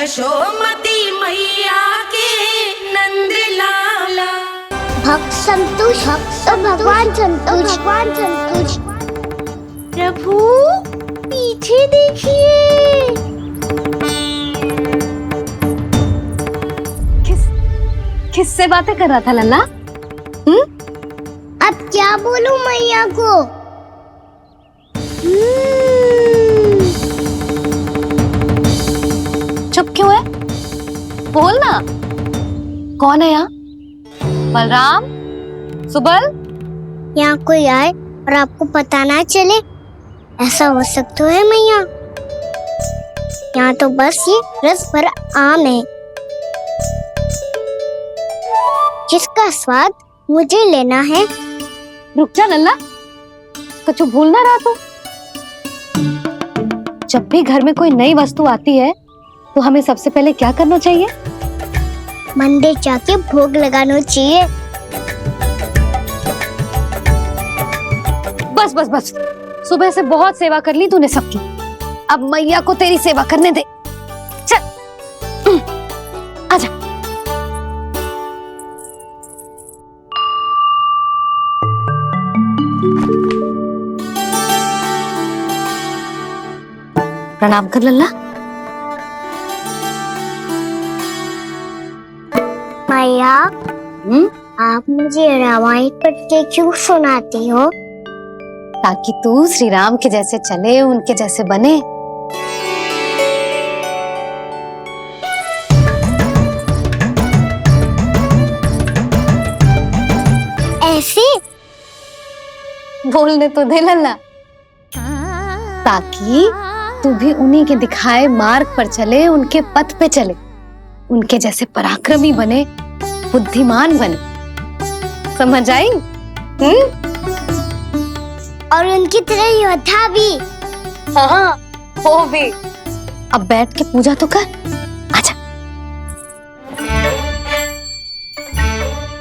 यशोमती मैया के नंद लाला। भक्त संतुष्ट तो भगवान संतुष्ट। प्रभु पीछे देखिए। किससे बातें कर रहा था लल्ला? अब क्या बोलूं मैया को? चुप क्यों है? बोल ना। कौन है यहाँ? बलराम, सुबल? यहाँ कोई आए और आपको पता ना चले, ऐसा हो सकता है मैया? यहाँ तो बस ये रस भरा आम है जिसका स्वाद मुझे लेना है। रुक जा लल्ला, कुछ भूल ना रहा तू। जब भी घर में कोई नई वस्तु आती है तो हमें सबसे पहले क्या करना चाहिए? मंदिर जाके भोग लगाना चाहिए। बस बस बस, सुबह से बहुत सेवा कर ली तूने सबकी, अब मैया को तेरी सेवा करने दे। चल आजा। प्रणाम कर लल्ला। मैया, आप मुझे रामायण पढ़ के क्यों सुनाती हो? ताकि तू श्री राम के जैसे चले, उनके जैसे बने। ऐसे बोलने तो दे लल्ला, ताकि तू भी उन्हीं के दिखाए मार्ग पर चले, उनके पथ पे चले, उनके जैसे पराक्रमी बने, बुद्धिमान बने। समझ आई? और उनकी तरह योद्धा भी। हाँ, वो भी। अब बैठ के पूजा तो कर। आजा।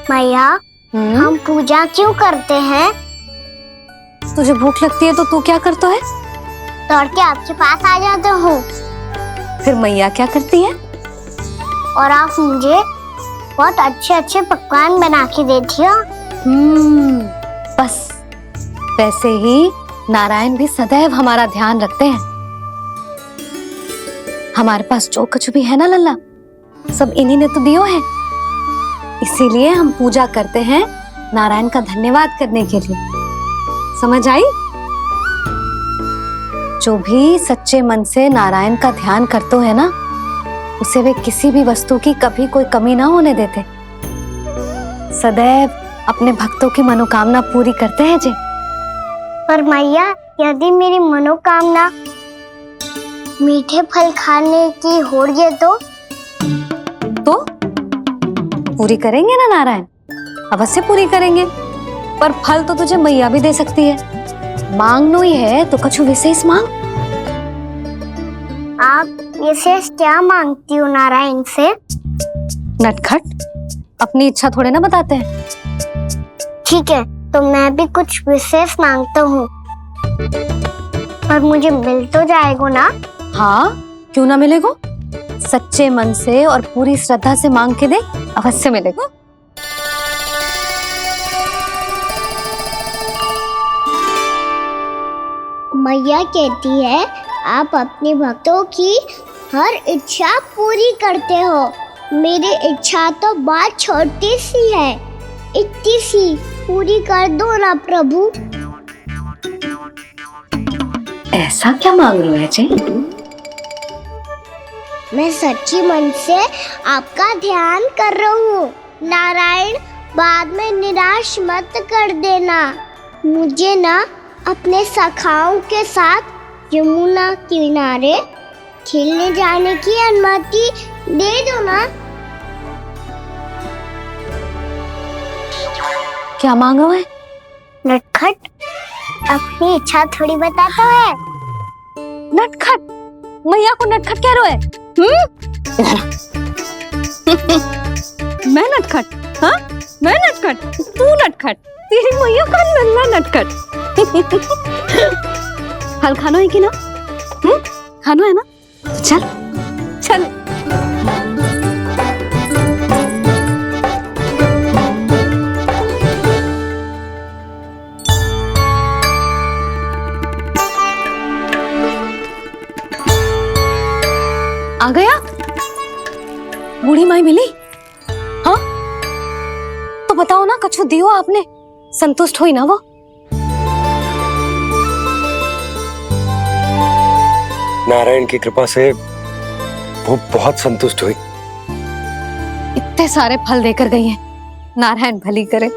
मैया, हम पूजा क्यों करते हैं? तुझे भूख लगती है तो तू क्या करता है? दौड़ के आपके पास आ जाता हूँ। फिर मैया क्या करती है? और आप मुझे बहुत अच्छे अच्छे पकवान बना के देती हो। बस वैसे ही नारायण भी सदैव हमारा ध्यान रखते हैं। हमारे पास जो कुछ भी है ना लल्ला, सब इन्हीं ने तो दियो है। इसीलिए हम पूजा करते हैं नारायण का धन्यवाद करने के लिए। समझ आई? जो भी सच्चे मन से नारायण का ध्यान करते है ना, उसे वे किसी भी वस्तु की कभी कोई कमी ना होने देते। सदैव अपने भक्तों की मनोकामना पूरी करते हैं जी। पर मैया, यदि मेरी मनोकामना मीठे फल खाने की हो रही है तो पूरी करेंगे ना नारायण? अवश्य पूरी करेंगे। पर फल तो तुझे मैया भी दे सकती है। मांगनो ही है तो कुछ विशेष मांग। आप विशेष क्या मांगती हो नारायण से? नटखट, अपनी इच्छा थोड़े ना बताते हैं। ठीक है, तो मैं भी कुछ विशेष मांगता हूँ, पर मुझे मिल तो जाएगा ना? हाँ, क्यों ना मिलेगा। सच्चे मन से और पूरी श्रद्धा से मांग के दे, अवश्य मिलेगा। मैया कहती है आप अपने भक्तों की हर इच्छा पूरी करते हो। मेरी इच्छा तो बहुत छोटी सी है, इतनी सी पूरी कर दो ना प्रभु। ऐसा क्या मांग रहे हो जी? मैं सच्ची मन से आपका ध्यान कर रहा हूँ। नारायण, बाद में निराश मत कर देना। मुझे ना अपने सखाओं के साथ यमुना किनारे खेलने जाने की अनुमति दे दो ना। क्या मांग रहे हो? नटखट अपनी इच्छा थोड़ी बताता है। नटखट? मैया को नटखट कह रहे हो? मैं नटखट? हाँ, मैं नटखट? तू नटखट? तेरी मैया का नल्ला नटखट। फल खाना है कि ना? खाना है ना? चल चल। आ गया? बूढ़ी माई मिली? हाँ तो बताओ ना, कछु दियो आपने, संतुष्ट हुई ना वो? नारायण की कृपा से वो बहुत संतुष्ट हुई। इतने सारे फल देकर गई हैं, नारायण भली करे।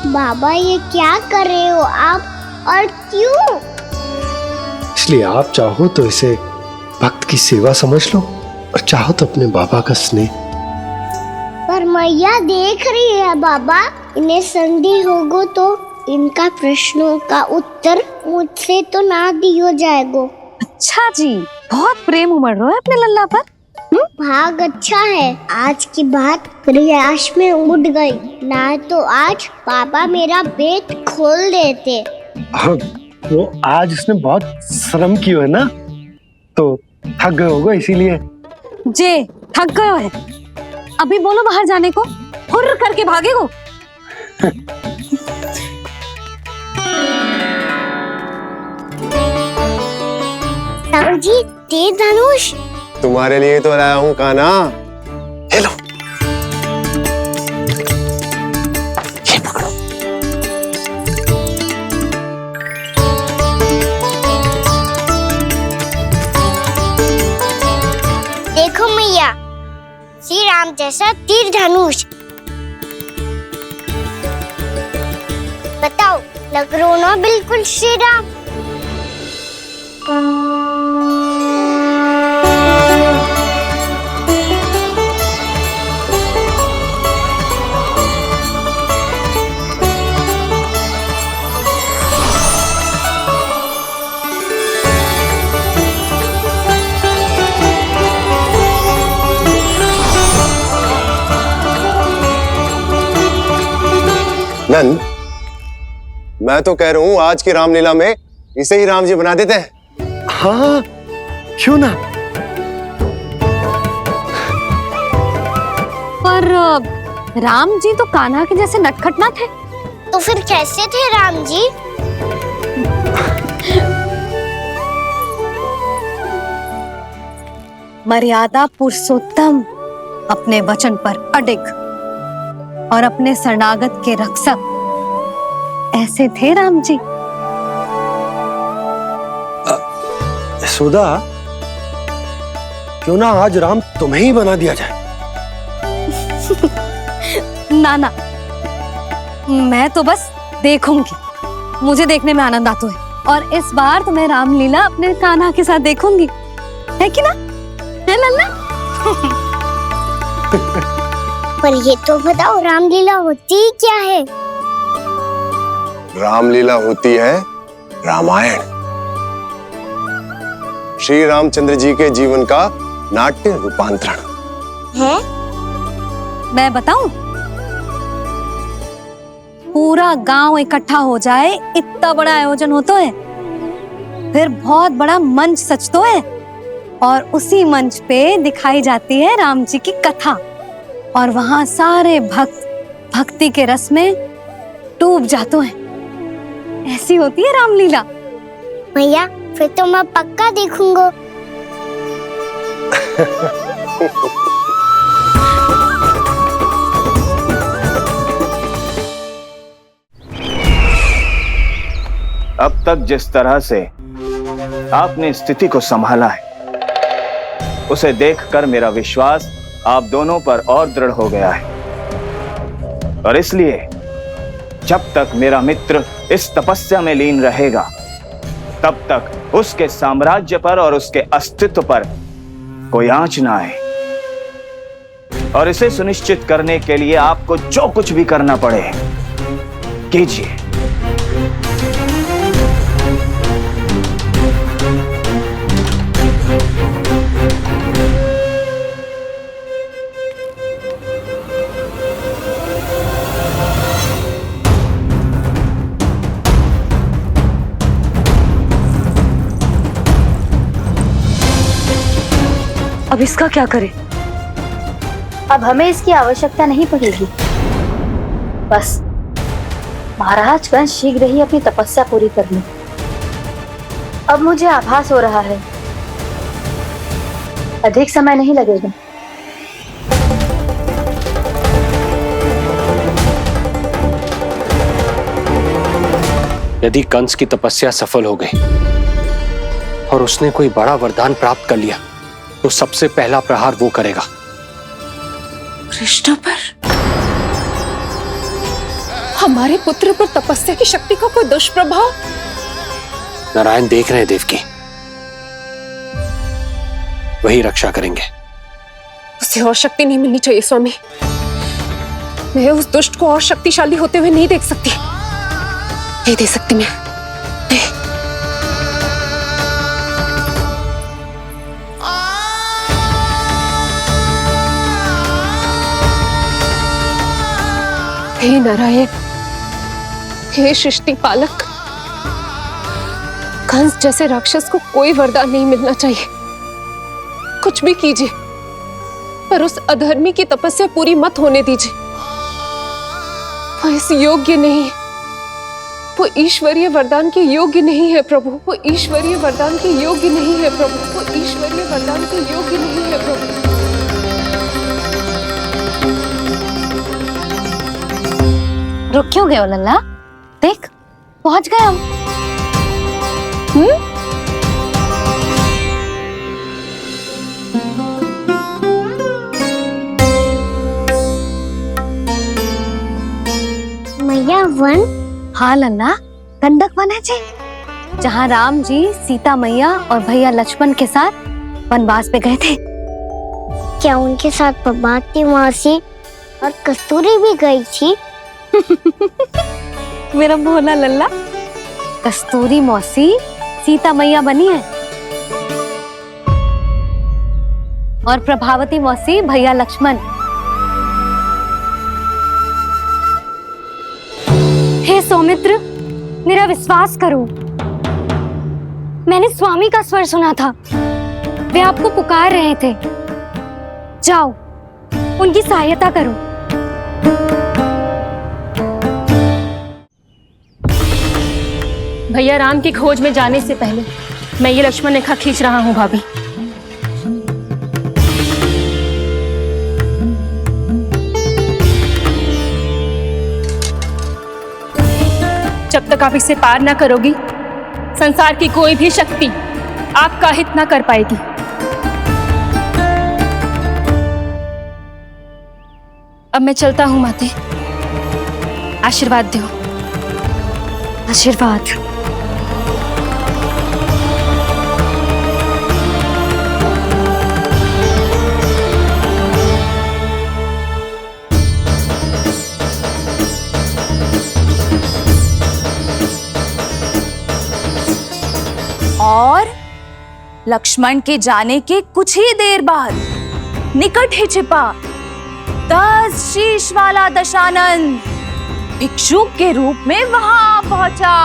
बाबा ये क्या कर रहे हो आप, और क्यों? इसलिए आप चाहो तो इसे भक्त की सेवा समझ लो, और चाहो तो अपने बाबा का स्नेह। पर मैया देख रही है बाबा, इन्हें संदेह होगो तो इनका प्रश्नों का उत्तर मुझसे तो ना दियो जाएगो। अच्छा जी, बहुत प्रेम उमड़ रहा है अपने लल्ला पर। भाग अच्छा है, आज की बात प्रयास में उड़ गई, ना तो आज बाबा मेरा पेट खोल देते। हाँ, वो आज उसने बहुत श्रम किया है ना, तो थक गए होगा इसीलिए। जे थक गए है, अभी बोलो बाहर जाने को, हुर्र करके भागेगो। राम जी, तीर धनुष तुम्हारे लिए तो लाया हूँ कान्हा। ले लो। ये पकड़ो। देखो मैया, श्री राम जैसा तीर धनुष। बताओ, लग रहा ना बिल्कुल श्री राम? नंद, मैं तो कह रहा हूँ आज की रामलीला में इसे ही राम जी बना देते हैं। हाँ, क्यों ना। पर राम जी तो कान्हा के जैसे नटखट ना थे। तो फिर कैसे थे राम जी? मर्यादा पुरुषोत्तम, अपने वचन पर अडिग और अपने शरणागत के रक्षक, ऐसे थे राम जी। यशोदा, क्यों ना आज राम तुम्हें ही बना दिया जाए। ना ना, मैं तो बस देखूंगी, मुझे देखने में आनंद आता है, और इस बार तो मैं रामलीला अपने कान्हा के साथ देखूंगी, है कि ना, है लल्ला? पर ये तो बताओ, रामलीला होती क्या है? रामलीला होती है रामायण, श्री रामचंद्र जी के जीवन का नाट्य रूपांतरण है। मैं बताऊं, पूरा गांव इकट्ठा हो जाए, इतना बड़ा आयोजन होता है, फिर बहुत बड़ा मंच सजतो है, और उसी मंच पे दिखाई जाती है राम जी की कथा, और वहां सारे भक्त भक्ति के रस में डूब जाते हैं। ऐसी होती है रामलीला। भैया, फिर तो मैं पक्का देखूंगा। अब तक जिस तरह से आपने स्थिति को संभाला है, उसे देखकर मेरा विश्वास आप दोनों पर और दृढ़ हो गया है, और इसलिए जब तक मेरा मित्र इस तपस्या में लीन रहेगा, तब तक उसके साम्राज्य पर और उसके अस्तित्व पर कोई आंच ना आए। और इसे सुनिश्चित करने के लिए आपको जो कुछ भी करना पड़े कीजिए। अब इसका क्या करें? अब हमें इसकी आवश्यकता नहीं पड़ेगी। बस महाराज कंस शीघ्र ही अपनी तपस्या पूरी कर ले। अब मुझे आभास हो रहा है अधिक समय नहीं लगेगा। यदि कंस की तपस्या सफल हो गई और उसने कोई बड़ा वरदान प्राप्त कर लिया तो सबसे पहला प्रहार वो करेगा। कृष्ण पर, हमारे पुत्र पर तपस्या की शक्ति का कोई दुष्प्रभाव? नारायण देख रहे हैं देवकी, वही रक्षा करेंगे। उसे और शक्ति नहीं मिलनी चाहिए स्वामी। मैं उस दुष्ट को और शक्तिशाली होते हुए नहीं देख सकती, नहीं दे सकती मैं। नहीं। हे नारायण, हे सृष्टि पालक, कंस जैसे राक्षस को कोई वरदान नहीं मिलना चाहिए। कुछ भी कीजिए, पर उस अधर्मी की तपस्या पूरी मत होने दीजिए। वो इस योग्य नहीं है, वो ईश्वरीय वरदान के योग्य नहीं है प्रभु। वो ईश्वरीय वरदान के योग्य नहीं है प्रभु। वो ईश्वरीय वरदान के योग्य नहीं है प्रभु। रुक क्यों गए हो लल्ला? देख, पहुंच गए हम। मैया वन? हाँ लल्ला, गंडक वन है जी, जहाँ राम जी सीता मैया और भैया लक्ष्मण के साथ वनवास पे गए थे। क्या उनके साथ प्रभाती मौसी और कस्तूरी भी गई थी? मेरा भोला लल्ला, कस्तूरी मौसी सीता मैया बनी है और प्रभावती मौसी भैया लक्ष्मण। हे सौमित्र, मेरा विश्वास करो, मैंने स्वामी का स्वर सुना था। वे आपको पुकार रहे थे। जाओ, उनकी सहायता करो। भैया राम की खोज में जाने से पहले मैं ये लक्ष्मण रेखा खींच रहा हूँ भाभी। जब तक आप इसे पार ना करोगी, संसार की कोई भी शक्ति आपका हित ना कर पाएगी। अब मैं चलता हूँ माते, आशीर्वाद दो। आशीर्वाद। और लक्ष्मण के जाने के कुछ ही देर बाद निकट ही छिपा 10 शीश वाला दशानन भिक्षुक के रूप में वहां पहुंचा।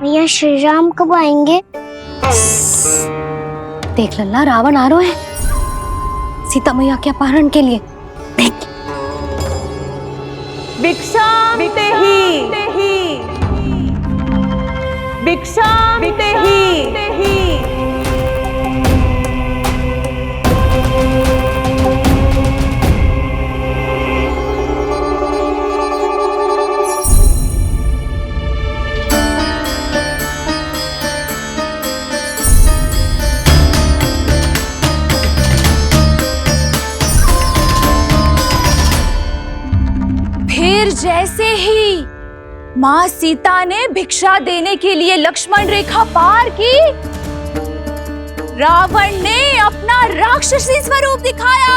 भैया श्री राम कब आएंगे? देख लल्ला, रावण आ रहा है सीता मैया के अपहरण के लिए। देख, भिक्षाम देहि, भिक्षाम देहि। फिर जैसे ही माँ सीता ने भिक्षा देने के लिए लक्ष्मण रेखा पार की, रावण ने अपना राक्षसी स्वरूप दिखाया।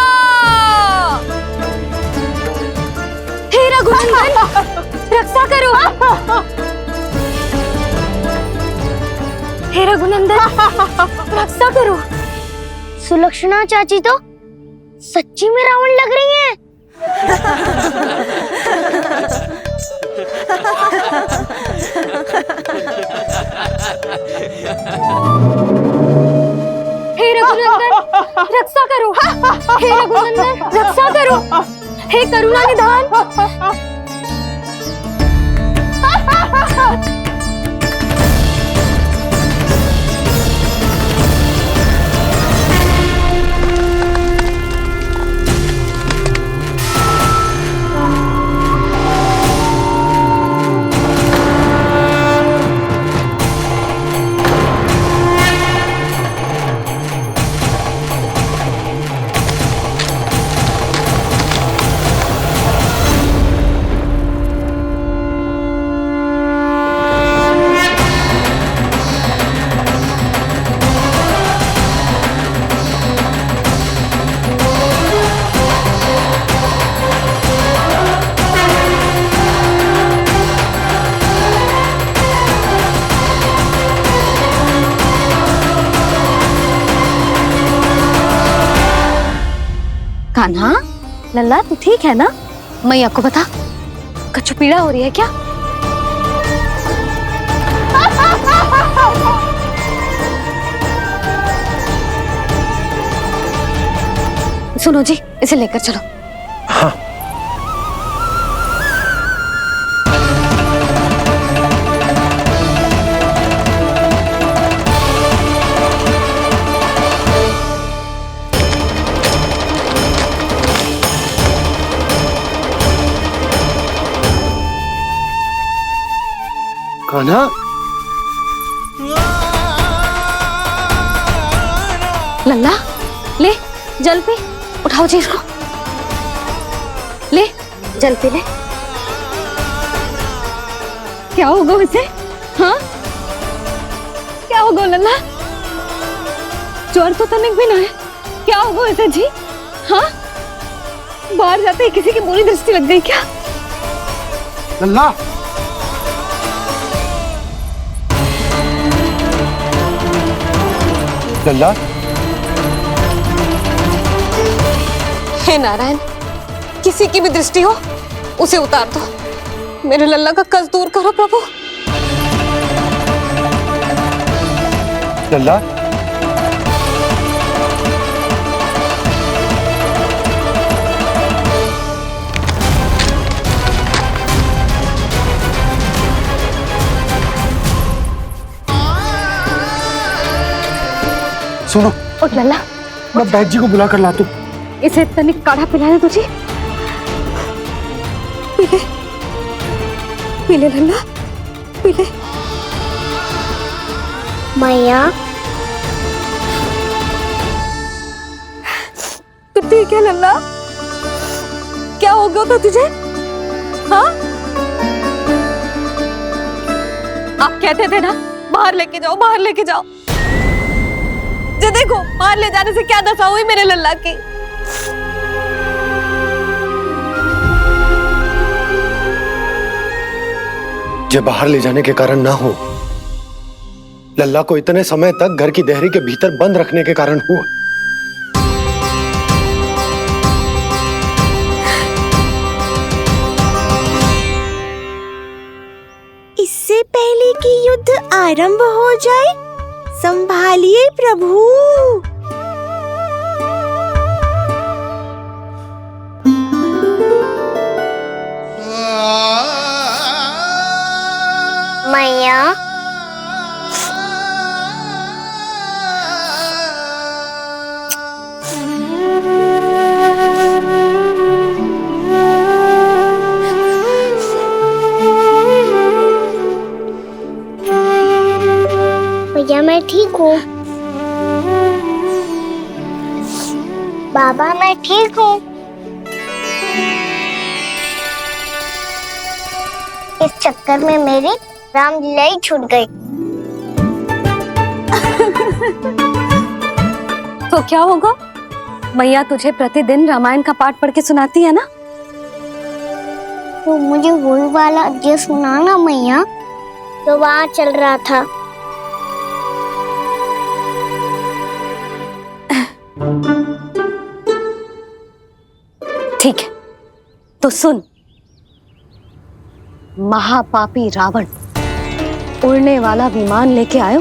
हे रघुनंदन, रक्षा करो। हे रघुनंदन, रक्षा करो। सुलक्षणा चाची तो सच्ची में रावण लग रही हैं। रक्षा करो, हे रघुनंदन रक्षा करो, हे करुणा निधान। कान्हा, लल्ला तू ठीक है ना? मैया को बता, कछु पीड़ा हो रही है क्या? सुनो जी, इसे लेकर चलो। हाँ। कान्हा, लल्ला ले जल पी, उठाओ जी इसको, ले जल पी ले। क्या होगा उसे? हाँ क्या होगा लल्ला? ज्वर तो तनिक भी ना है, क्या होगा उसे जी? हाँ बाहर जाते ही किसी की बुरी दृष्टि लग गई क्या? लल्ला, लल्ला, हे नारायण, किसी की भी दृष्टि हो उसे उतार दो, मेरे लल्ला का कष्ट दूर करो प्रभु। लल्ला, सुनो, उठ लल्ला, मैं बैद जी को बुला कर लाता हूँ। इसे तनिक काढ़ा पिलाना तुझे। पी ले, पी ले लल्ला, पी ले। मैया, तू ठीक है लल्ला? क्या हो गया था तुझे? हाँ आप कहते थे ना बाहर लेके जाओ, बाहर लेके जाओ। जे देखो बाहर ले जाने से क्या दशा हुई मेरे लल्ला की। ये बाहर ले जाने के कारण ना हो, लल्ला को इतने समय तक घर की देहरी के भीतर बंद रखने के कारण हुआ। इससे पहले कि युद्ध आरंभ हो जाए, संभालिए प्रभु। मैया, भैया मैं ठीक हूँ। बाबा मैं ठीक हूँ। इस चक्कर में मेरी रामलीला ही छूट गई। तो क्या होगा? मैया तुझे प्रतिदिन रामायण का पाठ पढ़ के सुनाती है ना? तो मुझे वही वाला अध्याय सुनाना मैया, तो वहाँ चल रहा था। ठीक है, तो सुन। महापापी रावण उड़ने वाला विमान लेके आयो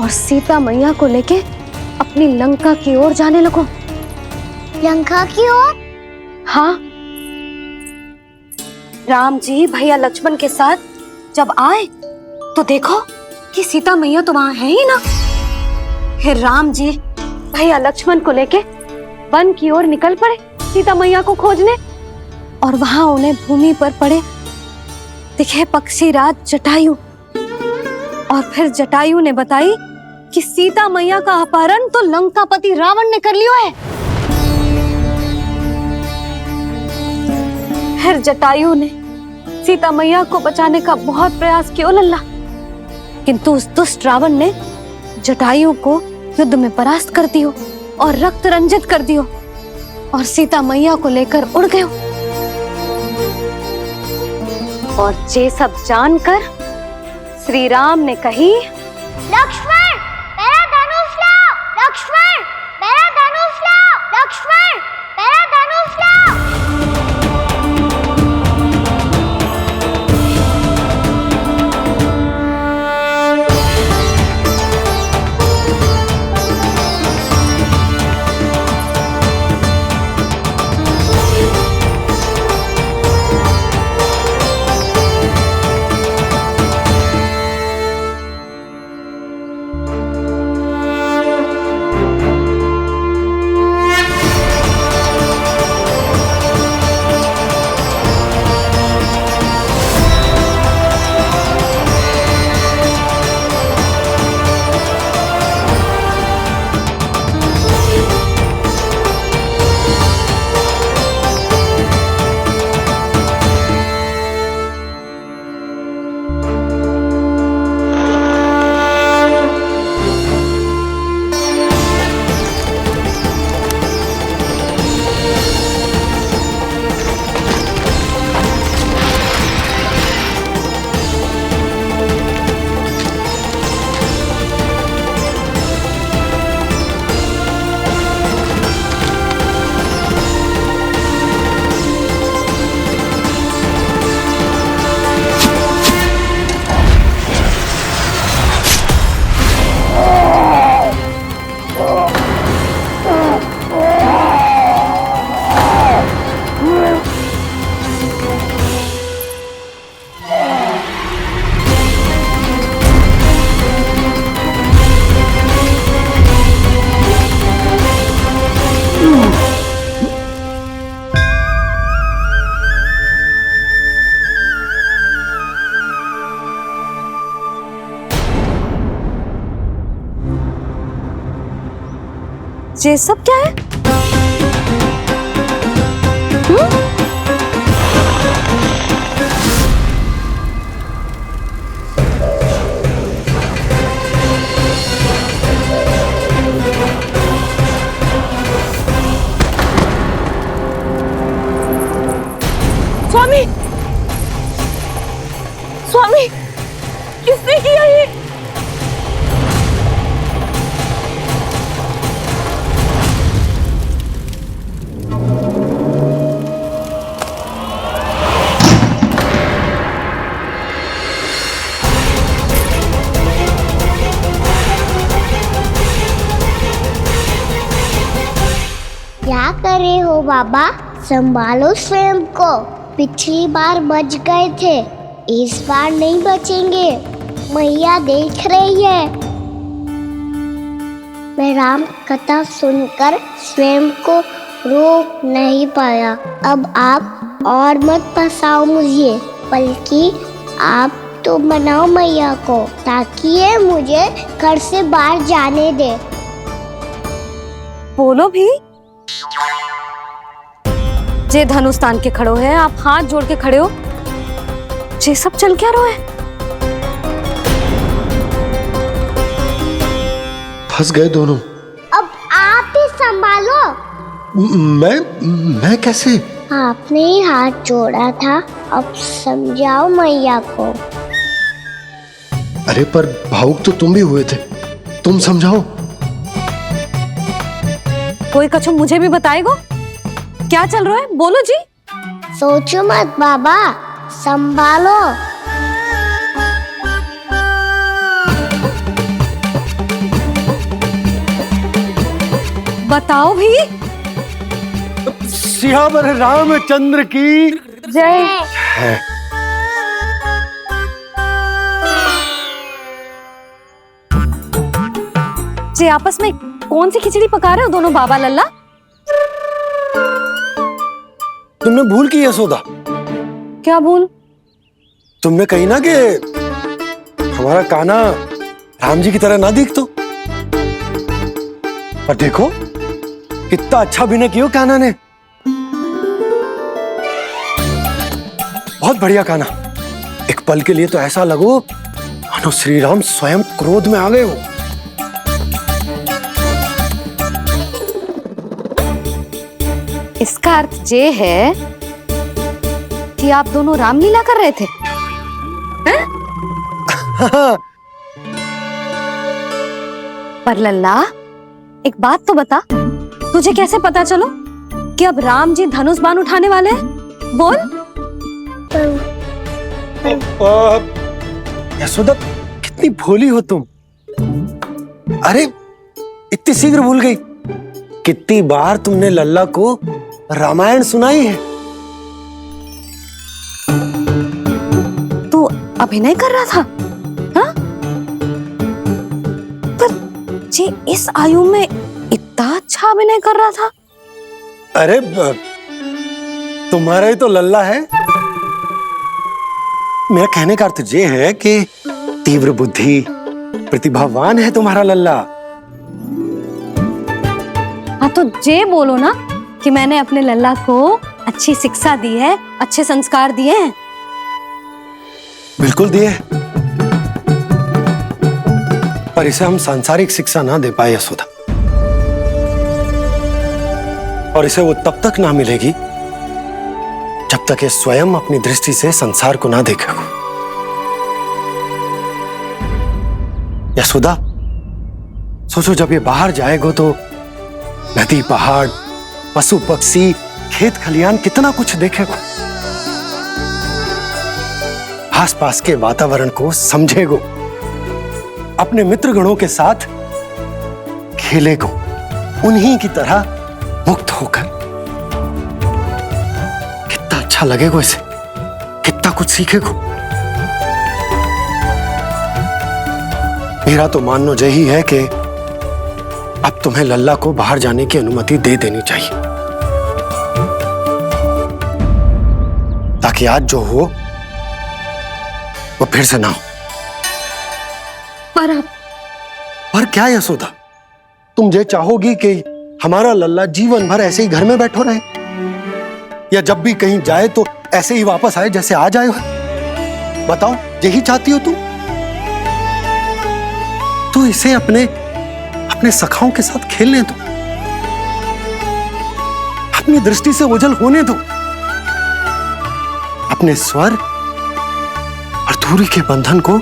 और सीता मैया को लेके अपनी लंका की ओर जाने लगो। लंका की ओर? हाँ, राम जी भैया लक्ष्मण के साथ जब आए तो देखो कि सीता मैया तो वहां है ही ना। फिर राम जी भैया लक्ष्मण को लेके वन की ओर निकल पड़े सीता मैया को खोजने, और वहां उन्हें भूमि पर पड़े दिखे पक्षीराज जटायु। और फिर जटायु ने बताई कि सीता मैया का अपहरण तो लंकापति रावण ने कर लियो है। फिर जटायु ने सीता मैया को बचाने का बहुत प्रयास किया लल्ला, किंतु उस दुष्ट रावण ने जटायु को युद्ध में परास्त कर दियो और रक्त रंजित कर दियो और सीता मैया को लेकर उड़ गयो। और ये सब जानकर श्री राम ने कही, लक्ष्मण मेरा धनुष लाओ, लक्ष्मण मेरा धनुष लाओ, लक्ष्मण मेरा धनुष लाओ। ये सब क्या है? स्वामी, स्वामी, किसने किया ये? क्या कर रहे हो बाबा? संभालो स्वयं को। पिछली बार बच गए थे, इस बार नहीं बचेंगे। मैया देख रही है। मैं राम कथा सुनकर स्वयं को रोक नहीं पाया। अब आप और मत फंसाओ मुझे, बल्कि आप तो मनाओ मैया को, ताकि ये मुझे घर से बाहर जाने दे। बोलो भी। जे धनुष तान के खड़ो है, आप हाथ जोड़ के खड़े हो, ये सब चल क्या रहा है? फंस गए दोनों। अब आप ही संभालो। मैं कैसे? आपने ही हाथ जोड़ा था, अब समझाओ मैया को। अरे पर भावुक तो तुम भी हुए थे, तुम समझाओ। कोई कछु मुझे भी बताएगो? क्या चल रहा है? बोलो जी। सोचो मत बाबा, संभालो। बताओ भी। सियावर रामचंद्र की जय। है। जी आपस में कौन सी खिचड़ी पका रहे हो दोनों बाबा लल्ला? तुमने भूल की यशोदा? क्या भूल? तुमने कही ना कि हमारा कान्हा राम जी की तरह ना दिख तो। पर देखो कितना अच्छा अभिनय किया कान्हा ने। बहुत बढ़िया कान्हा। एक पल के लिए तो ऐसा लगो मानो श्री राम स्वयं क्रोध में आ गए हो। इसका अर्थ ये है कि आप दोनों रामलीला कर रहे थे? हैं? पर लल्ला एक बात तो बता, तुझे कैसे पता चलो कि अब राम जी धनुष बाण उठाने वाले हैं? बोल। यशोदा कितनी भोली हो तुम। अरे इतनी शीघ्र भूल गई। कितनी बार तुमने लल्ला को रामायण सुनाई है। तू अभिनय कर रहा था? हाँ? पर जी इस आयु में इतना अच्छा अभिनय कर रहा था। अरे तुम्हारा ही तो लल्ला है। मेरा कहने का अर्थ ये है कि तीव्र बुद्धि प्रतिभावान है तुम्हारा लल्ला। हाँ तो जे बोलो ना कि मैंने अपने लल्ला को अच्छी शिक्षा दी है, अच्छे संस्कार दिए हैं। बिल्कुल दिए, पर इसे हम सांसारिक शिक्षा ना दे पाए यशोदा। और इसे वो तब तक ना मिलेगी जब तक ये स्वयं अपनी दृष्टि से संसार को ना देखेगा। यशोदा सोचो, जब ये बाहर जाएगा तो नदी, पहाड़, पशु पक्षी, खेत खलियान कितना कुछ देखेगा। आसपास के वातावरण को समझेगो, अपने मित्रगणों के साथ खेलेगो, उन्हीं की तरह मुक्त होकर। कितना अच्छा लगेगा इसे, कितना कुछ सीखेगो। मेरा तो मानना यही है कि अब तुम्हें लल्ला को बाहर जाने की अनुमति दे देनी चाहिए, ताकि आज जो हो वो फिर से ना हो। पर क्या यशोदा, तुम ये चाहोगी कि हमारा लल्ला जीवन भर ऐसे ही घर में बैठो रहे, या जब भी कहीं जाए तो ऐसे ही वापस आए जैसे आज आए हो? बताओ, यही चाहती हो तुम? तो इसे अपने सखाओं के साथ खेलने दो, अपनी दृष्टि से ओझल होने दो, अपने स्वर और दूरी के बंधन को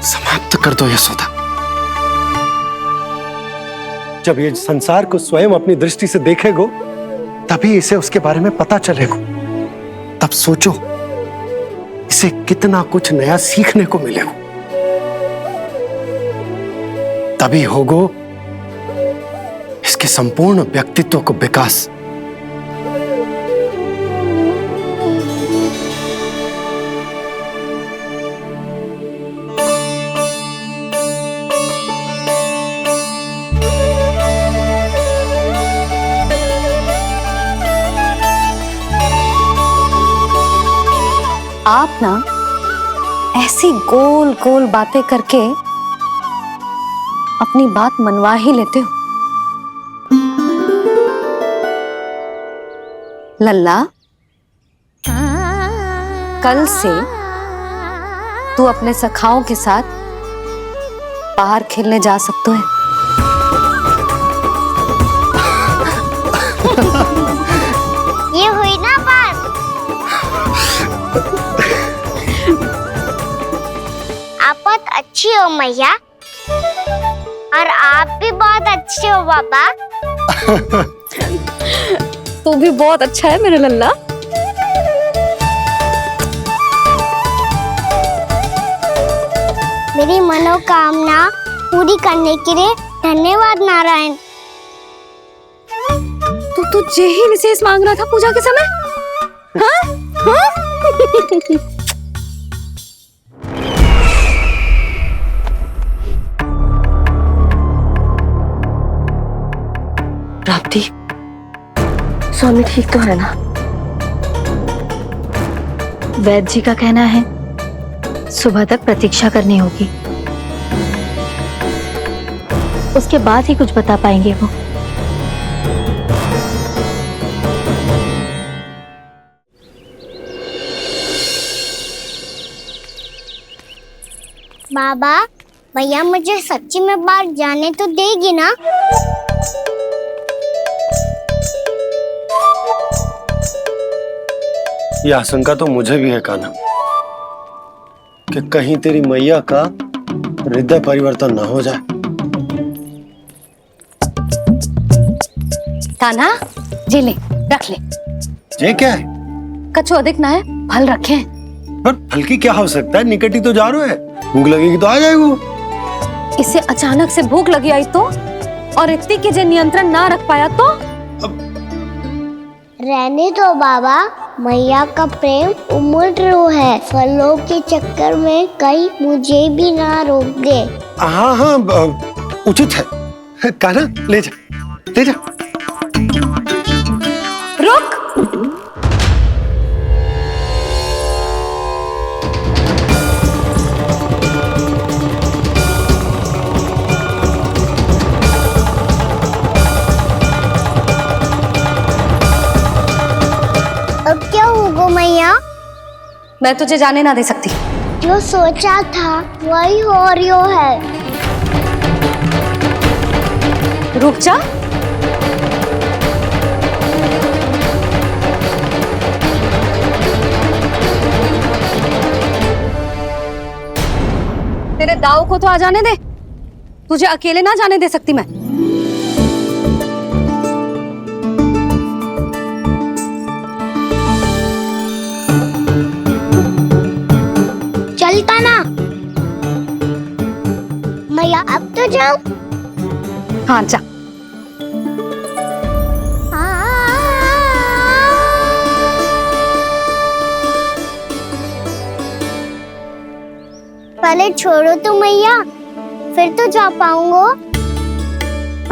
समाप्त कर दो यशोदा। जब ये संसार को स्वयं अपनी दृष्टि से देखेगो, तभी इसे उसके बारे में पता चलेगा। तब सोचो इसे कितना कुछ नया सीखने को मिलेगा। तभी होगो इसके संपूर्ण व्यक्तित्व को विकास। आप ना ऐसी गोल गोल बातें करके अपनी बात मनवा ही लेते हो। लल्ला, कल से तू अपने सखाओं के साथ बाहर खेलने जा सकते हैं। ये हुई ना बात। आप बहुत अच्छी हो मैया, और आप भी बहुत अच्छे हो बाबा। तू भी बहुत अच्छा है मेरे लल्ला। मेरी मनोकामना पूरी करने के लिए धन्यवाद नारायण। तुझे ही विशेष मांग रहा था पूजा के समय? हाँ? हाँ? प्राप्ति, स्वामी ठीक तो है ना? वैद्य जी का कहना है सुबह तक प्रतीक्षा करनी होगी, उसके बाद ही कुछ बता पाएंगे वो। बाबा, भैया मुझे सच्ची में बाहर जाने तो देगी ना? ये आशंका तो मुझे भी है कान्हा कि कहीं तेरी मैया का हृदय परिवर्तन ना हो जाए। कान्हा, जी ले, रख ले। ये क्या है? कछु अधिक ना है, फल रखे हैं। पर फल की क्या आवश्यकता है? निकट ही तो जा रहे हैं, भूख लगेगी तो आ जाएगा वो। इसे अचानक से भूख लगी आई तो, और इतनी की जे नियंत्रण ना रख पाया तो? रहने दो बाबा, मैया का प्रेम उमड़ रो है, फलों के चक्कर में कहीं मुझे भी ना रोक दे। हाँ हाँ, उचित है। कान्हा, ले जा, ले जा। रुक! अब क्या होगा मैया? मैं तुझे जाने ना दे सकती। जो सोचा था वही हो रही है। रुक जा। तेरे दाव को तो आ जाने दे, तुझे अकेले ना जाने दे सकती मैं। चलता ना मैया, अब तो जाओ। हाँ जा। पहले छोड़ो तो मैया, फिर तो जा पाऊंगा।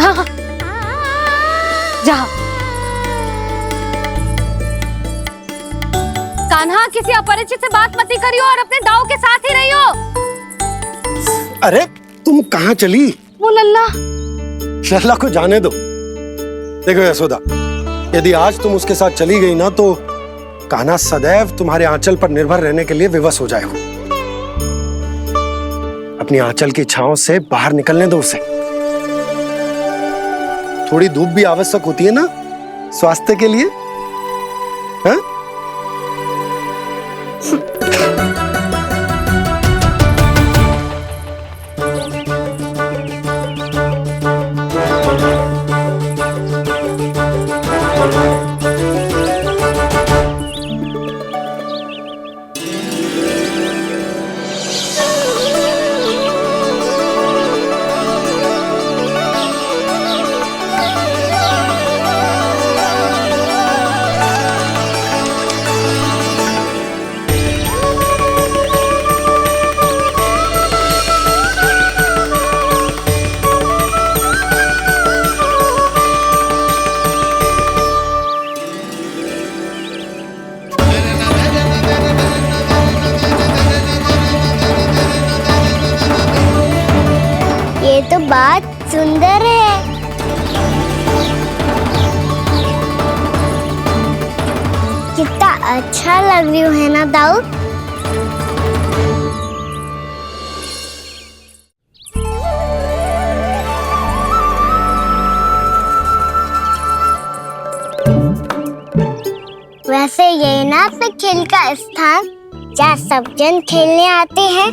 हाँ हाँ, जा। कान्हा, किसी अपरिचित से बात मत करियो और अपने दाव के साथ ही रहियो। अरे तुम कहाँ चली? वो लल्ला। लल्ला को जाने दो। देखो यशोदा, यदि आज तुम उसके साथ चली गई ना तो कान्हा सदैव तुम्हारे आंचल पर निर्भर रहने के लिए विवश हो जाएगा। अपनी आंचल की छांव से बाहर निकलने दो उसे। थोड़ी धूप भी आवश्यक होती है ना स्वास्थ्य के लिए, हाँ? ये तो बात सुंदर है। कितना अच्छा लग रही है ना दाऊ? वैसे ये ना तो खेल का स्थान जहाँ सब जन खेलने आते हैं,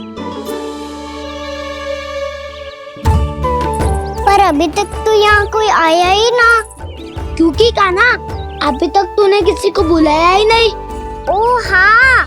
पर अभी तक तो यहाँ कोई आया ही ना। क्योंकि कान्हा, अभी तक तूने किसी को बुलाया ही नहीं। ओह हाँ,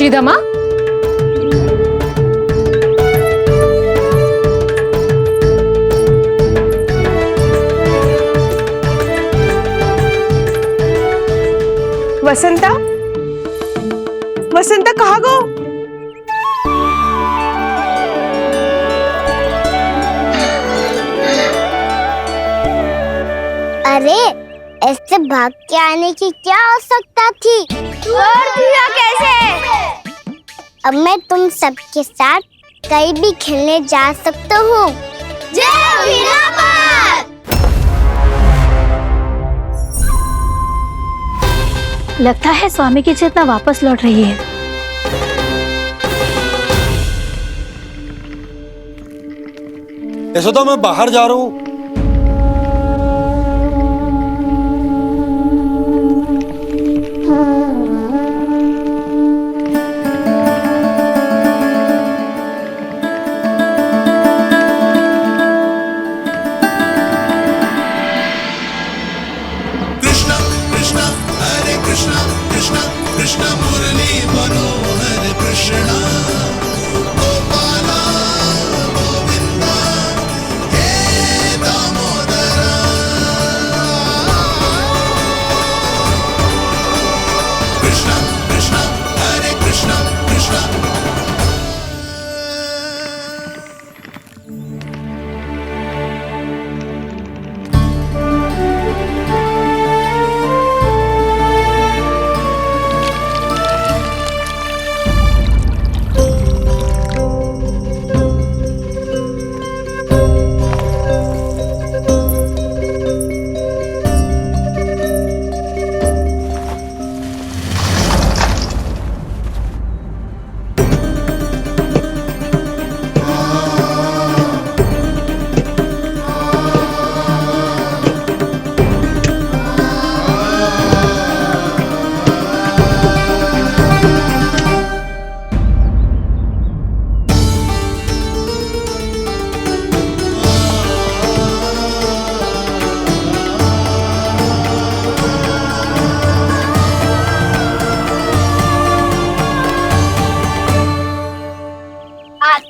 सीधमा, वसंता, वसंता कहाँ गो? अरे ऐसे भाग के आने की क्या आवश्यकता थी? छोड़ दिया कैसे? अब मैं तुम सबके साथ कहीं भी खेलने जा सकता हूँ। जय वीरापात! लगता है स्वामी की चेतना वापस लौट रही है। यशोदा, मैं बाहर जा रहा हूँ।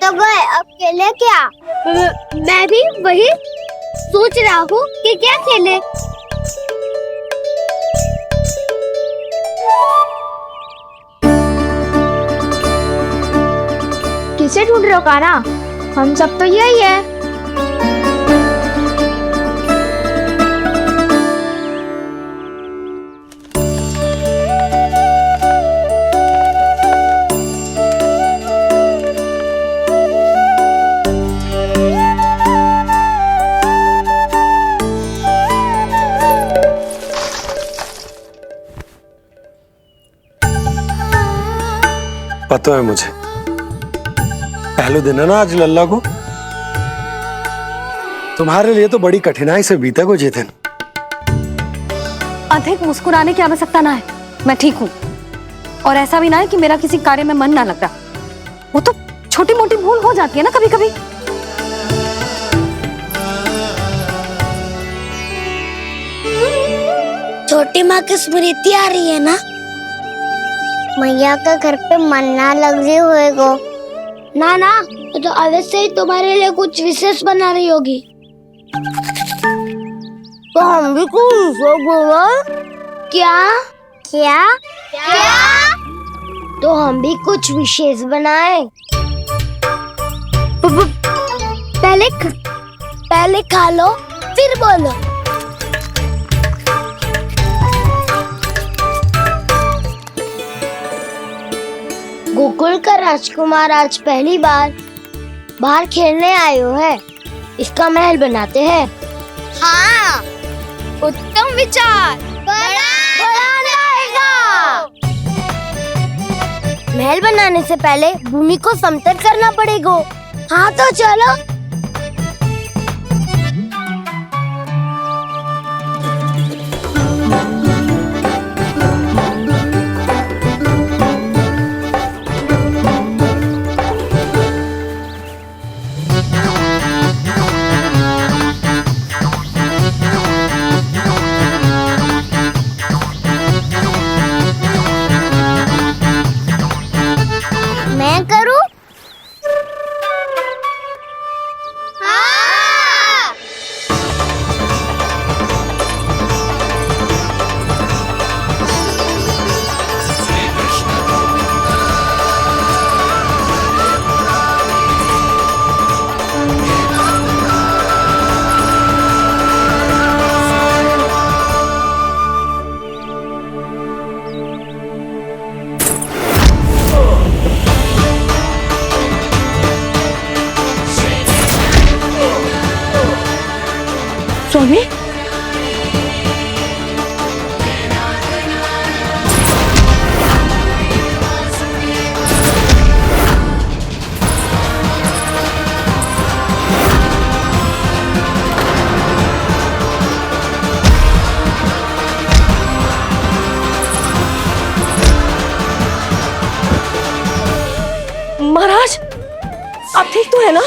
तो गए, अब खेले क्या? मैं भी वही सोच रहा हूँ कि क्या खेले। किसे ढूंढ रहे हो कान्हा? हम सब तो यही है। पता है मुझे, पहले दिन है ना आज लल्ला को। तुम्हारे लिए तो बड़ी कठिनाई से बीता को जितिन। अधिक मुस्कुराने की आवश्यकता ना है, मैं ठीक हूँ। और ऐसा भी ना है कि मेरा किसी कार्य में मन ना लग रहा। वो तो छोटी मोटी भूल हो जाती है ना कभी कभी। छोटी माँ की स्मृति आ रही है ना? मैया का घर पे मन ना लग रही होएगो। ना ना, तो अवश्य ही तुम्हारे लिए कुछ विशेष बना रही होगी। तो हम भी कुछ विशेष बोलो। क्या क्या क्या? तो हम भी कुछ विशेष बनाए। पहले खा लो फिर बोलो। गोकुल का राजकुमार आज पहली बार बाहर खेलने आए हो है, इसका महल बनाते हैं। हाँ, उत्तम विचार। बड़ा रहेगा। महल बनाने से पहले भूमि को समतल करना पड़ेगा। हाँ तो चलो। स्वामी महाराज आप ठीक तो है ना?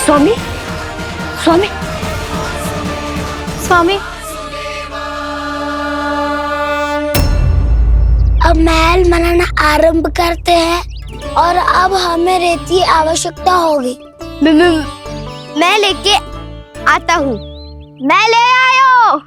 स्वामी स्वामी स्वामी अब महल बनाना आरंभ करते हैं और अब हमें रेत की आवश्यकता होगी। मैं लेके आता हूँ। मैं ले आयो।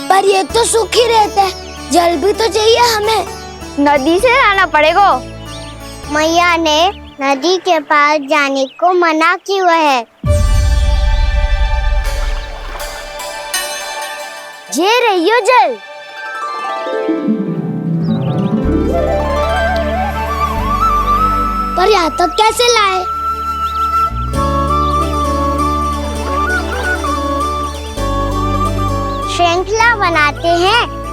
पर ये तो सूखी रहता है, जल भी तो चाहिए हमें। नदी से लाना पड़ेगा। मैया ने नदी के पास जाने को मना किया है। ये रहियो जल। पर यहाँ तक कैसे लाए? श्रृंखला बनाते हैं।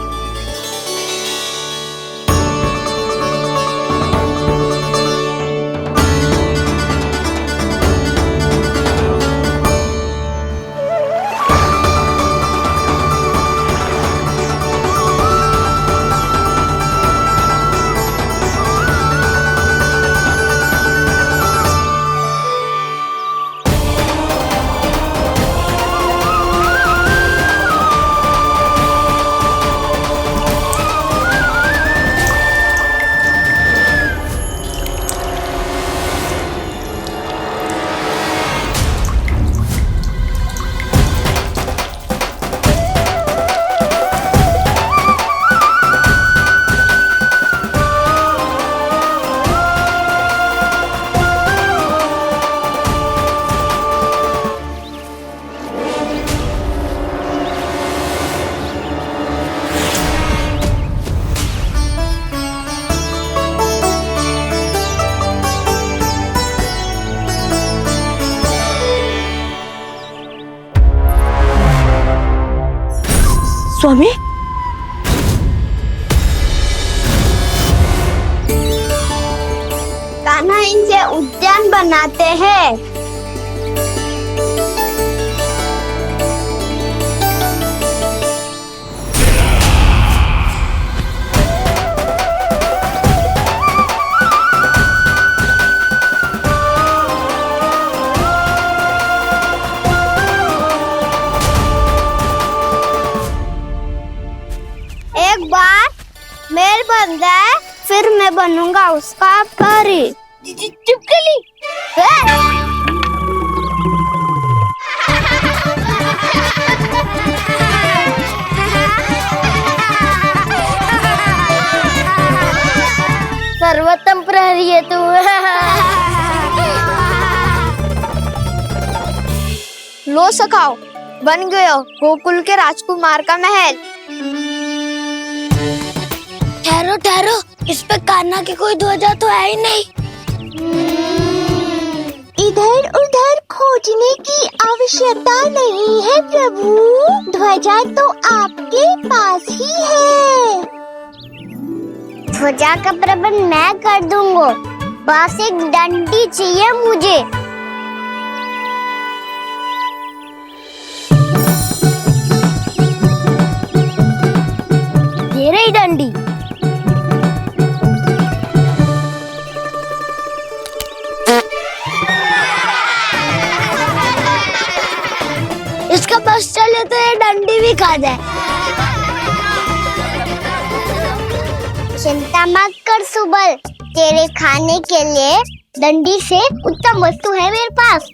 स्वामी कान्हा इनसे उद्यान बनाते हैं। एक बार मेल बन जाए फिर मैं बनूंगा उसका परी। चिपकली सर्वोत्तम प्रहरी है तू। लो सखाओ, बन गयो गोकुल के राजकुमार का महल। ठहरो ठहरो, इस पे कान्हा की कोई ध्वजा तो है ही नहीं। इधर उधर खोज भेजने की आवश्यकता नहीं है प्रभु, ध्वजा तो आपके पास ही है। ध्वजा का प्रबंध मैं कर दूंगा, बस एक डंडी चाहिए मुझे। ये रही डंडी। इसका बस चले तो ये डंडी भी खा जाए। चिंता मत कर सुबल, तेरे खाने के लिए डंडी से उत्तम वस्तु है मेरे पास।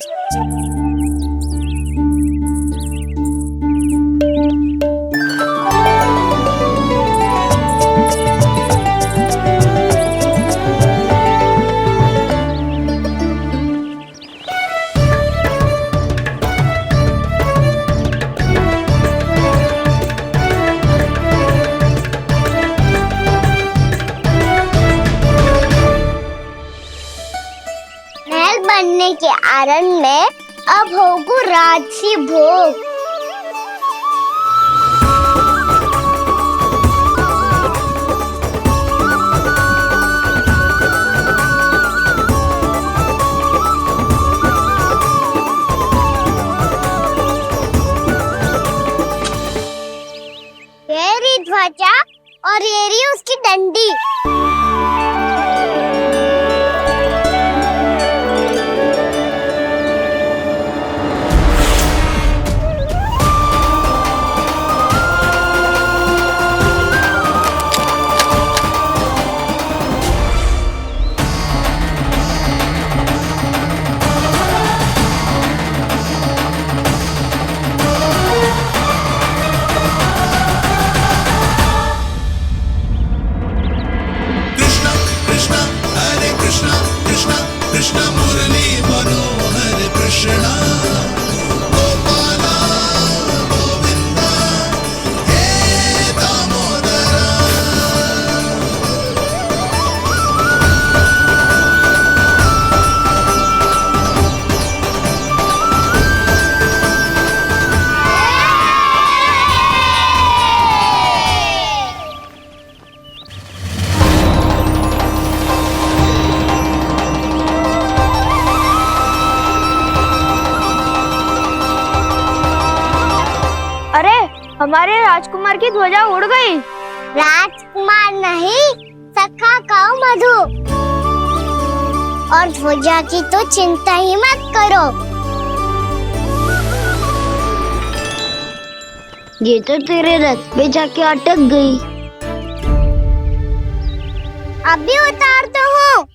बनने के आरण में अब होगू राजसी भोग। ये रही ध्वजा और ये रही उसकी डंडी। हमारे राजकुमार की ध्वजा उड़ गई। राजकुमार नहीं, सखा कहो मधु। और ध्वजा की तो चिंता ही मत करो, ये तो तेरे रथ पे जाके अटक गई। अभी उतारता हूँ।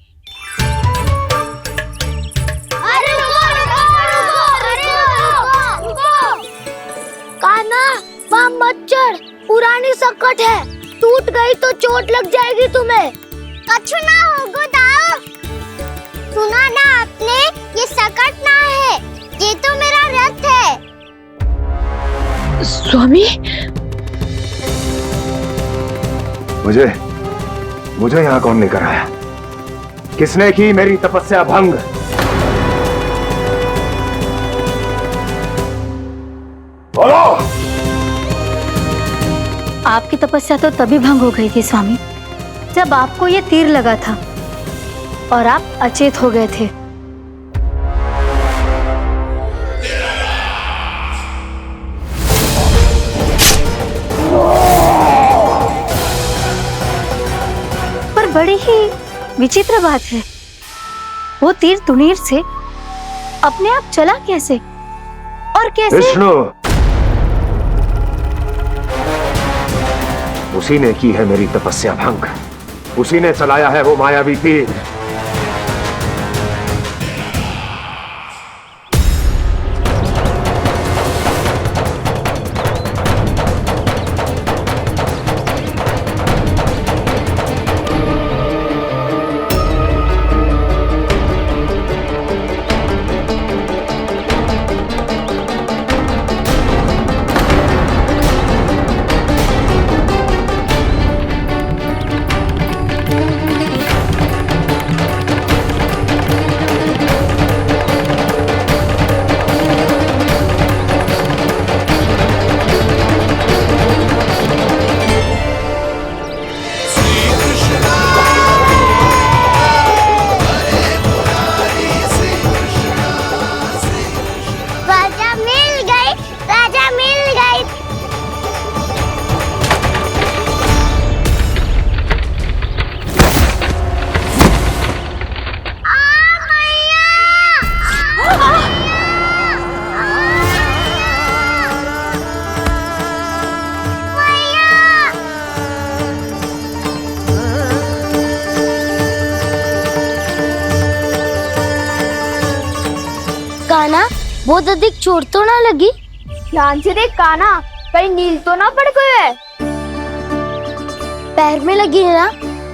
कान्हा, वहाँ मत चढ़, पुरानी सकट है, टूट गई तो चोट लग जाएगी तुम्हें। कछु ना होगा दाऊ। सुना ना आपने, ये सकट ना है, ये तो मेरा रथ है। स्वामी, मुझे यहाँ कौन लेकर आया? किसने की मेरी तपस्या भंग? बोलो। आपकी तपस्या तो तभी भंग हो गई थी स्वामी, जब आपको ये तीर लगा था और आप अचेत हो गए थे। पर बड़ी ही विचित्र बात है, वो तीर तुनीर से अपने आप चला कैसे और कैसे? विष्णु, उसी ने की है मेरी तपस्या भंग, उसी ने चलाया है वो मायावी तीर। बहुत अधिक चोट तो ना लगी? ध्यान से देख कान्हा, कहीं नील तो ना पड़ गए है। पैर में लगी है ना?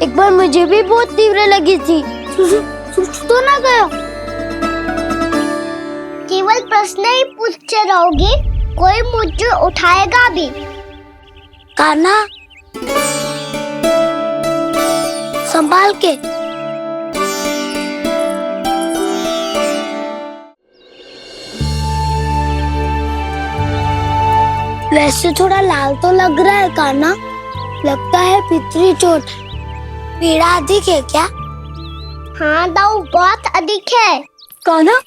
एक बार मुझे भी बहुत तीव्र लगी थी। सूझ तो ना गया? केवल प्रश्न ही पूछते रहोगे, कोई मुझे उठाएगा भी? कान्हा, संभाल के। वैसे थोड़ा लाल तो लग रहा है कान्हा, लगता है पितरी चोट। पीड़ा अधिक है क्या? हाँ दाऊ, बहुत अधिक है। कान्हा,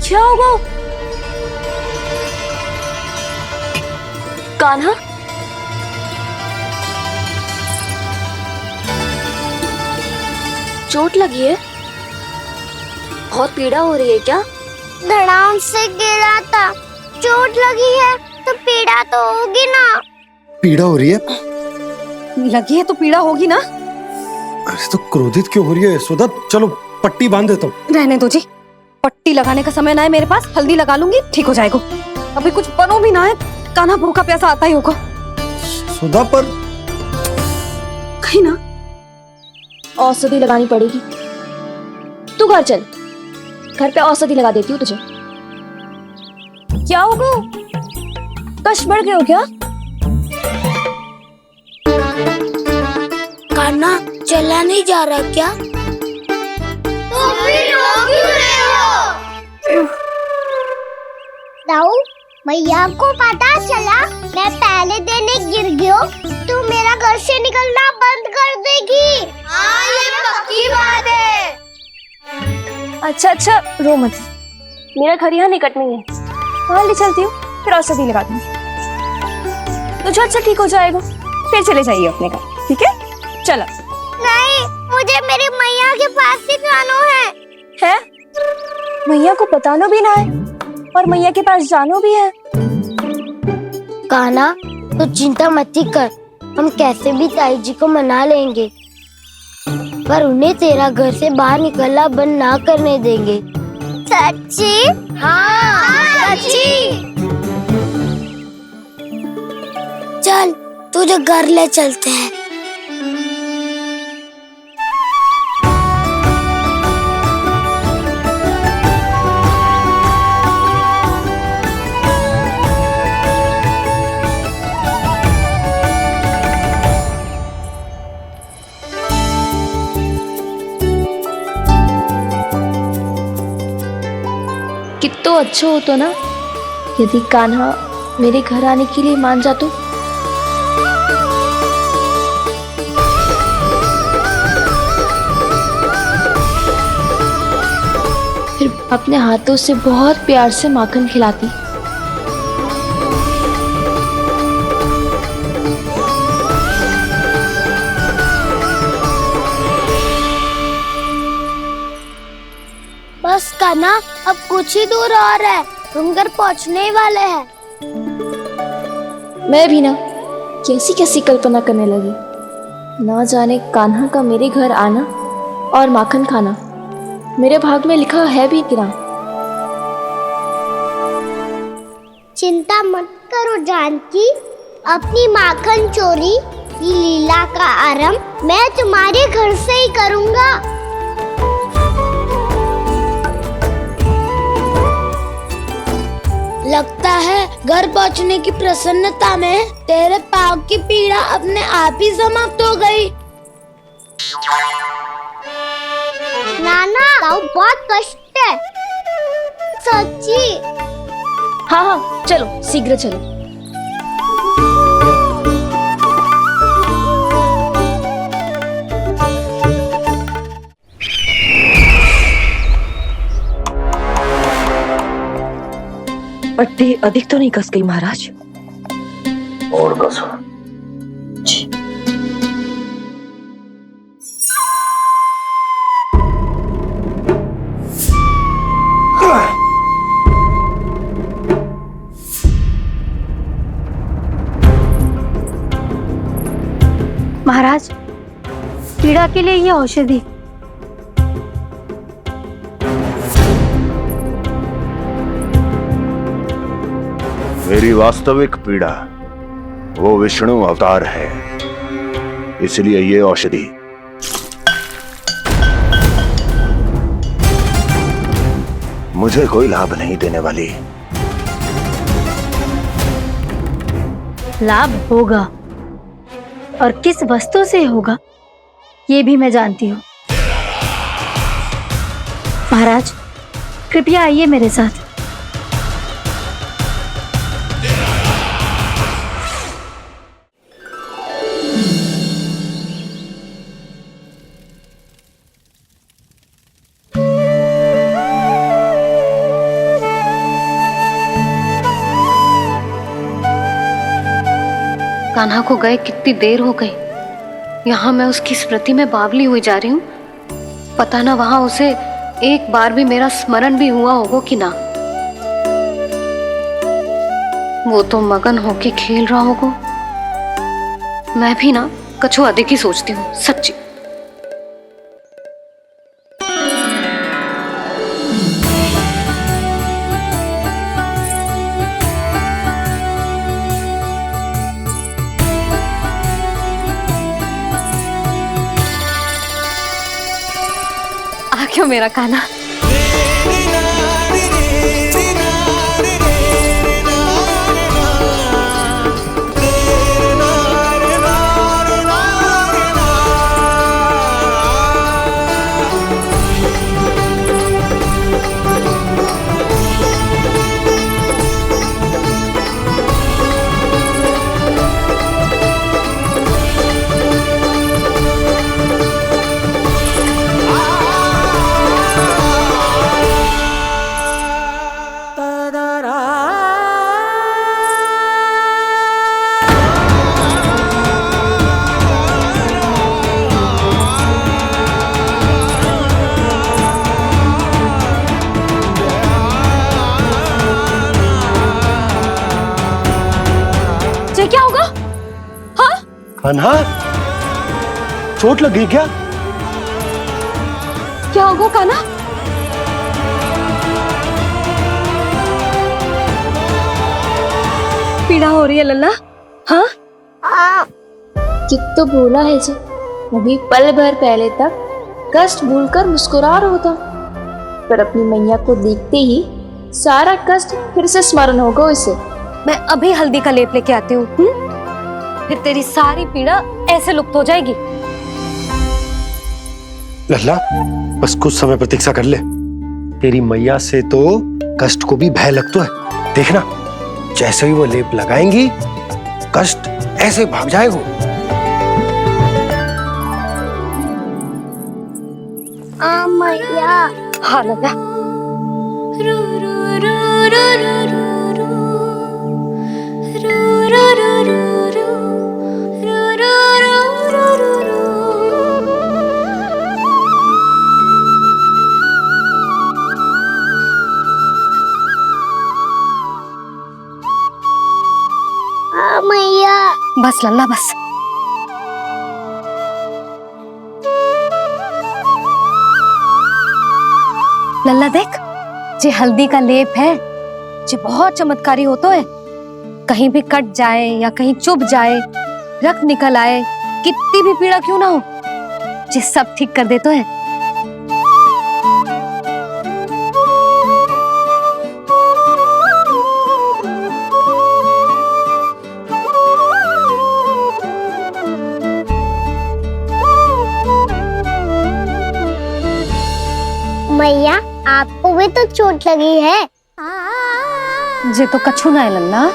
क्या होगा? कान्हा, चोट लगी है? बहुत पीड़ा हो रही है क्या? धड़ाम से गिरा था, चोट लगी है तो पीड़ा तो होगी ना। पीड़ा हो रही है? लगी है तो पीड़ा होगी ना। अरे तो क्रोधित क्यों हो रही है यशोदा? चलो पट्टी बांध देता हूँ। रहने दो जी, पट्टी लगाने का समय ना है मेरे पास, हल्दी लगा लूंगी, ठीक हो जाएगा। अभी कुछ बनो भी ना है, कान्हा भूखा प्यासा आता ही होगा। सुधा पर कहीं ना औषधि लगानी पड़ेगी। तू घर चल, घर पे औषधि लगा देती हूँ तुझे। क्या होगा? कष्ट बढ़ गए हो क्या? कान्हा चला नहीं जा रहा क्या? तो फिर रो क्यों रहे हो? दाऊ, मैया को पता चला मैं पहले दिन ही गिर गया तो मेरा घर से निकलना बंद कर देगी। हाँ, ये पक्की बात है। अच्छा, रो मत। मेरा घर यहाँ निकट में है, वहाँ ले चलती हूँ, फिर औषधि लगा दूंगी। तो झट से ठीक हो जाएगा, फिर चले जाइए अपने घर, ठीक है? चलो। नहीं, मुझे मेरी मैया के पास ही जाना है। मैया को बताना भी ना है और मैया के पास जानो भी है। कान्हा, तो चिंता मत ही कर, हम कैसे भी ताई जी को मना लेंगे, पर उन्हें तेरा घर से बाहर निकलना बंद ना करने देंगे। सच्ची? हाँ, सच्ची। चल, तुझे घर ले चलते हैं। कितना अच्छा हो तो ना यदि कान्हा मेरे घर आने के लिए मान जा तो। फिर अपने हाथों से बहुत प्यार से माखन खिलाती। बस कान्हा, अब कुछ ही दूर और है, हम घर पहुँचने वाले हैं। मैं भी ना कैसी कैसी कल्पना करने लगी, ना जाने कान्हा का मेरे घर आना और माखन खाना मेरे भाग में लिखा है भी कि ना। चिंता मत करो जानकी, अपनी माखन चोरी की लीला का आरंभ मैं तुम्हारे घर से ही करूँगा। लगता है घर पहुंचने की प्रसन्नता में तेरे पाँव की पीड़ा अपने आप ही समाप्त हो गई। नाना, बहुत कष्ट है। सच्ची? हाँ, चलो शीघ्र चलो। पट्टी अधिक तो नहीं कस गई महाराज? और कसो। महाराज, पीड़ा के लिए ये औषधि। मेरी वास्तविक पीड़ा वो विष्णु अवतार है, इसलिए ये औषधि मुझे कोई लाभ नहीं देने वाली। लाभ होगा, और किस वस्तु से होगा ये भी मैं जानती हूँ। महाराज, कृपया आइए मेरे साथ। कान्हा को गए कितनी देर हो गई। यहाँ मैं उसकी स्मृति में बावली हुई जा रही हूँ। पता ना वहां उसे एक बार भी मेरा स्मरण भी हुआ होगा कि ना। वो तो मगन होके खेल रहा होगा। मैं भी ना कछु अधिक ही सोचती हूँ, सच्ची। क्यों मेरा कान्हा? क्या होगा? हाँ? कान्हा, चोट लग गई क्या? क्या होगा कान्हा? पीड़ा हो रही है लल्ला? हाँ? कित तो बोला है जी, अभी पल भर पहले तक कष्ट भूलकर मुस्कुरा रहा था, पर अपनी मैया को देखते ही सारा कष्ट फिर से स्मरण होगा उसे। मैं अभी हल्दी का लेप लेके आती हूँ। फिर तेरी सारी पीड़ा ऐसे लुप्त हो जाएगी। लल्ला, बस कुछ समय प्रतीक्षा कर ले। तेरी मैया से तो कष्ट को भी भय लगता है। देखना, जैसे ही वो लेप लगाएंगी, कष्ट ऐसे भाग जाएगा। मैया। हाँ लल्ला। मैया। बस लल्ला बस। लल्ला देख, जे हल्दी का लेप है, जे बहुत चमत्कारी होता है। कहीं भी कट जाए या कहीं चुभ जाए, रक्त निकल आए, कितनी भी पीड़ा क्यों ना हो, जे सब ठीक कर देता है। मैया, आपको भी तो चोट लगी है। जे तो कछु ना है लल्ला।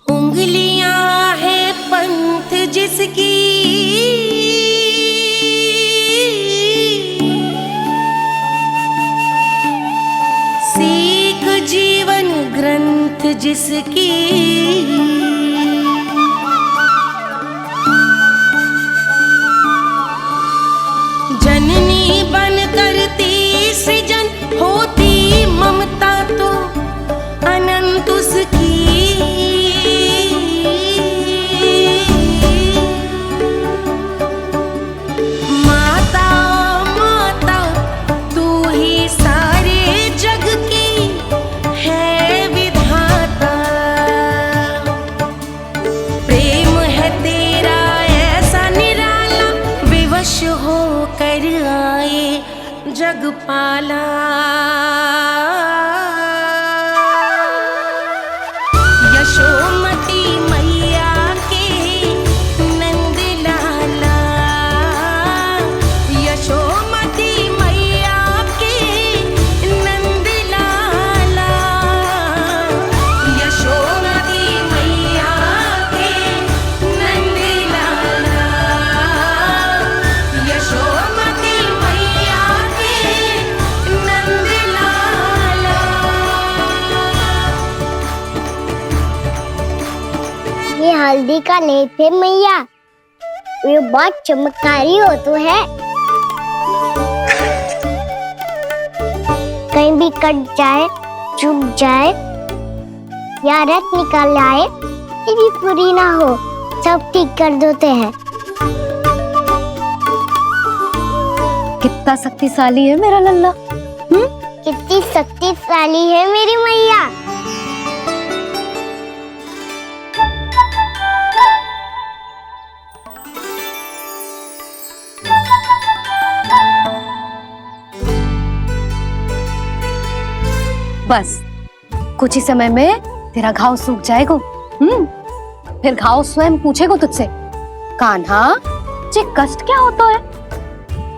उंगलियां है पंथ जिसकी, सीख जीवन ग्रंथ जिसकी, जननी बन करती कर आए जगपाला। यशोमती मैया के नंद लाला, यशोमती मैया के नंद लाला, यशोमती मैया के नंद लाला, यशोमती मैया के नंद लाला। ये हल्दी का लेप है मैया, ये बहुत चमत्कारी हो तो है। कहीं भी कट जाए, चुभ जाए या रक्त निकल आए, ये भी पूरी ना हो, सब ठीक कर देते हैं। कितना शक्तिशाली है मेरा लल्ला। कितनी शक्तिशाली है मेरी मैया। बस कुछ ही समय में तेरा घाव सूख जाएगा। फिर घाव स्वयं पूछेगा तुझसे, कान्हा ये कष्ट क्या होता है?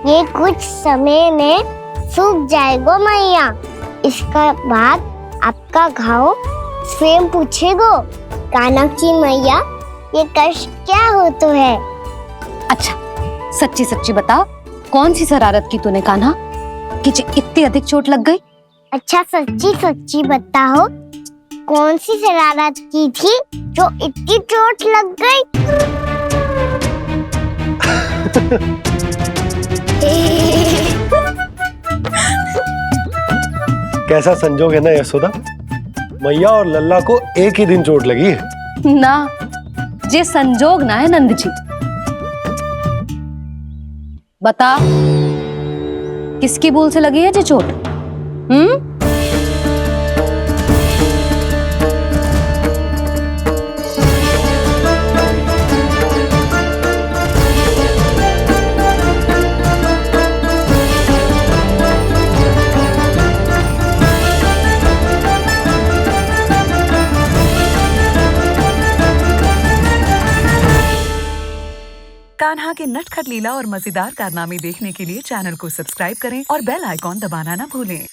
ये कुछ समय में सूख जाएगा मैया। इसका बाद आपका घाव स्वयं पूछेगो, कान्हा की मैया ये कष्ट क्या हो तो है। अच्छा सच्ची सच्ची बता, कौन सी शरारत की तूने कान्हा कि इतनी अधिक चोट लग गई? अच्छा सच्ची सच्ची बताओ, कौन सी शरारत की थी जो इतनी चोट लग गई? कैसा संजोग है ना यशोदा, मैया और लल्ला को एक ही दिन चोट लगी है। ना ये संजोग ना है नंद जी। बता किसकी भूल से लगी है ये चोट? कान्हा के नटखट लीला और मजेदार कारनामे देखने के लिए चैनल को सब्सक्राइब करें और बेल आइकॉन दबाना ना भूलें।